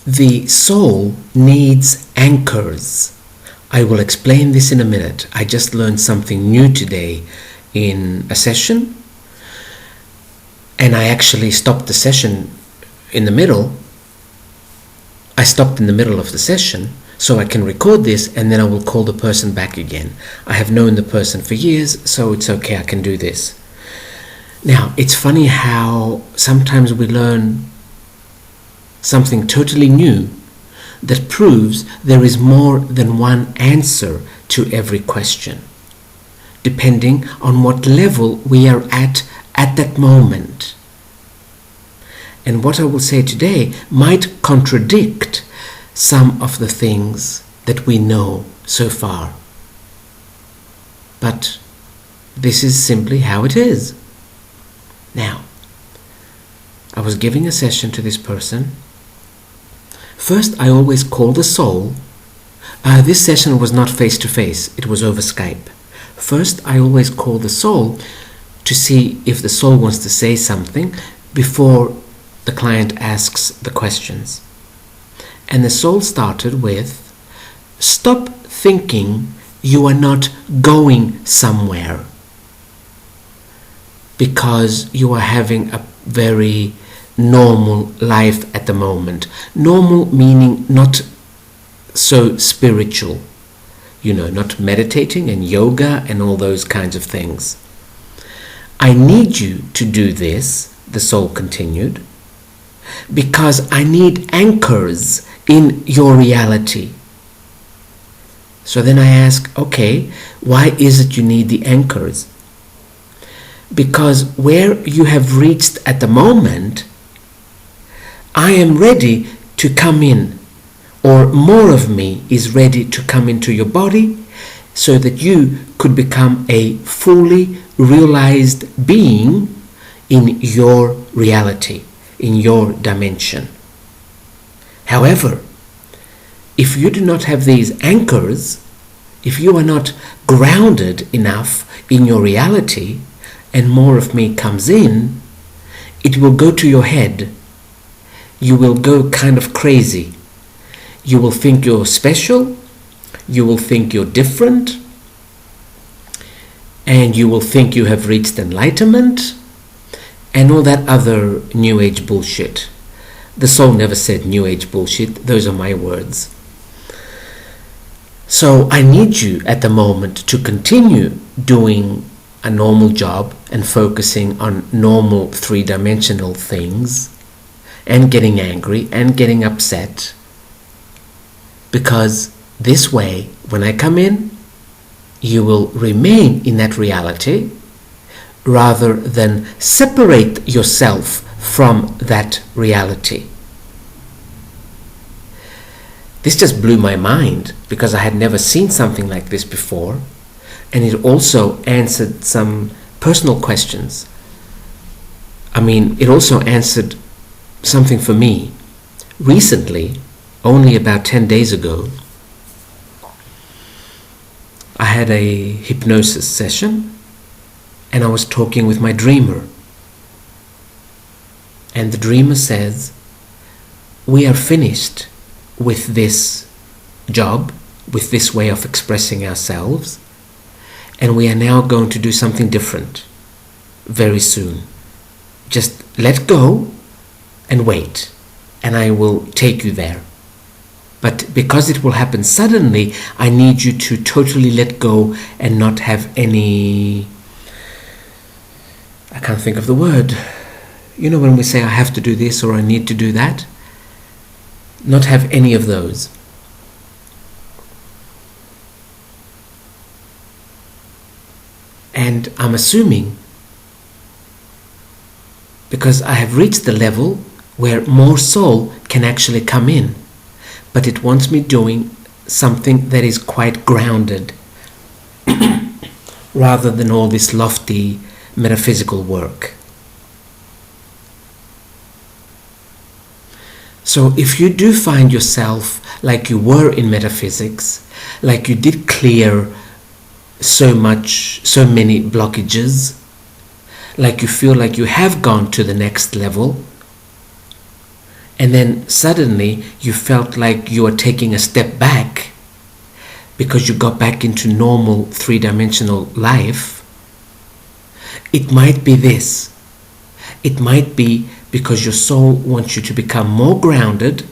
The soul needs anchors. I will explain this in a minute. I just learned something new today in a session, and I actually stopped the session in the middle. I stopped in the middle of the session so I can record this, and then I will call the person back again. I have known the person for years, so it's okay, I can do this. Now, it's funny how sometimes we learn something totally new that proves there is more than one answer to every question, depending on what level we are at that moment. And what I will say today might contradict some of the things that we know so far. But this is simply how it is. Now, I was giving a session to this person. First, I always call the soul. This session was not face-to-face, it was over Skype. First, I always call the soul to see if the soul wants to say something before the client asks the questions. And the soul started with, stop thinking you are not going somewhere because you are having a very normal life at the moment. Normal meaning not so spiritual, not meditating and yoga and all those kinds of things. I need you to do this, the soul continued, because I need anchors in your reality. So then I ask, okay, why is it you need the anchors? Because where you have reached at the moment, I am ready to come in, or more of me is ready to come into your body so that you could become a fully realized being in your reality, in your dimension. However, if you do not have these anchors, if you are not grounded enough in your reality and more of me comes in, it will go to your head. You will go kind of crazy. You will think you're special, you will think you're different, and you will think you have reached enlightenment, and all that other New Age bullshit. The soul never said New Age bullshit, those are my words. So I need you at the moment to continue doing a normal job and focusing on normal three-dimensional things and getting angry and getting upset, because this way, when I come in, you will remain in that reality rather than separate yourself from that reality. This just blew my mind because I had never seen something like this before, and it also answered some personal questions. It also answered something for me. Recently, only about 10 days ago, I had a hypnosis session and I was talking with my dreamer. And the dreamer says, we are finished with this job, with this way of expressing ourselves, and we are now going to do something different very soon. Just let go and wait, and I will take you there. But because it will happen suddenly, I need you to totally let go and not have any... I can't think of the word. When we say I have to do this or I need to do that? Not have any of those. And I'm assuming, because I have reached the level where more soul can actually come in, but it wants me doing something that is quite grounded rather than all this lofty metaphysical work. So if you do find yourself like you were in metaphysics, like you did clear so many blockages, like you feel like you have gone to the next level, and then suddenly you felt like you were taking a step back because you got back into normal three-dimensional life, it might be this. It might be because your soul wants you to become more grounded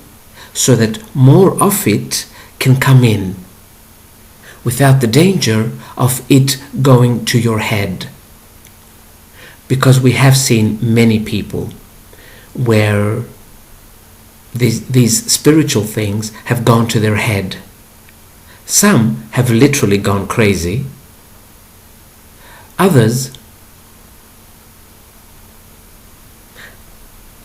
so that more of it can come in without the danger of it going to your head. Because we have seen many people where these spiritual things have gone to their head. Some have literally gone crazy. Others,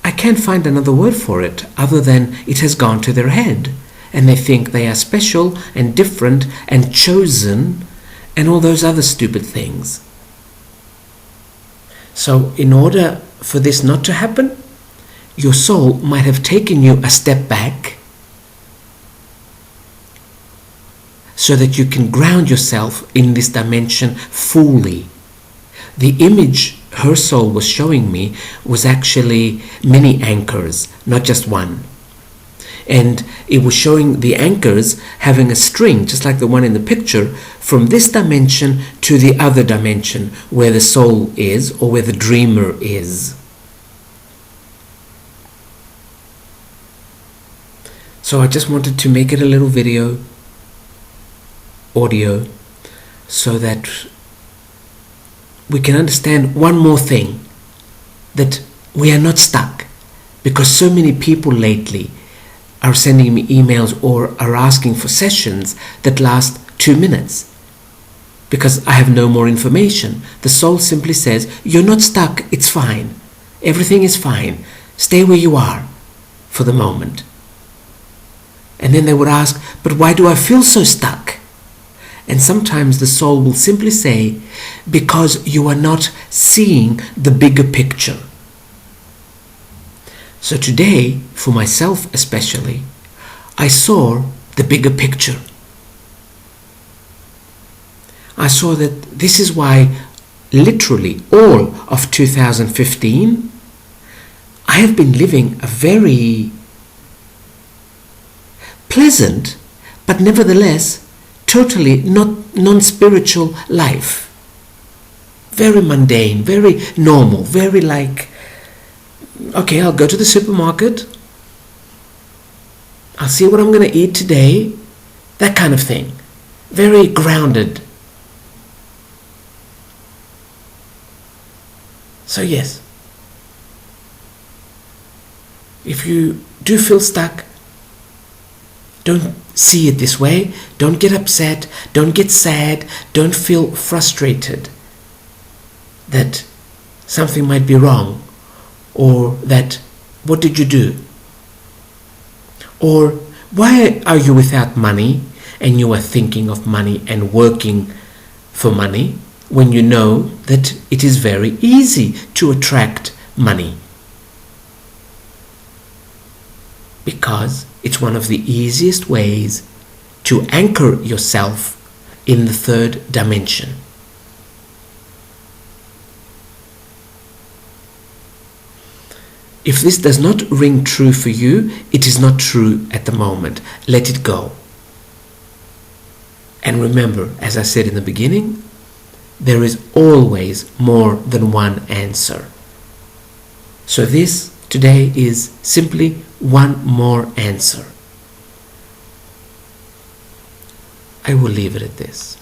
I can't find another word for it other than it has gone to their head, and they think they are special and different and chosen and all those other stupid things. So in order for this not to happen, your soul might have taken you a step back so that you can ground yourself in this dimension fully. The image her soul was showing me was actually many anchors, not just one. And it was showing the anchors having a string, just like the one in the picture, from this dimension to the other dimension where the soul is or where the dreamer is. So I just wanted to make it a little video, audio, so that we can understand one more thing, that we are not stuck, because so many people lately are sending me emails or are asking for sessions that last 2 minutes because I have no more information. The soul simply says, you're not stuck, it's fine, everything is fine, stay where you are for the moment. And then they would ask, but why do I feel so stuck? And sometimes the soul will simply say, because you are not seeing the bigger picture. So today, for myself especially, I saw the bigger picture. I saw that this is why literally all of 2015, I have been living a very pleasant, but nevertheless totally not non-spiritual life. Very mundane, very normal, very like, okay, I'll go to the supermarket, I'll see what I'm going to eat today, that kind of thing. Very grounded. So yes, if you do feel stuck, don't see it this way. Don't get upset. Don't get sad. Don't feel frustrated that something might be wrong, or that what did you do? Or why are you without money and you are thinking of money and working for money when you know that it is very easy to attract money? Because it's one of the easiest ways to anchor yourself in the third dimension. If this does not ring true for you, it is not true at the moment. Let it go. And remember, as I said in the beginning, there is always more than one answer. So this today is simply one more answer. I will leave it at this.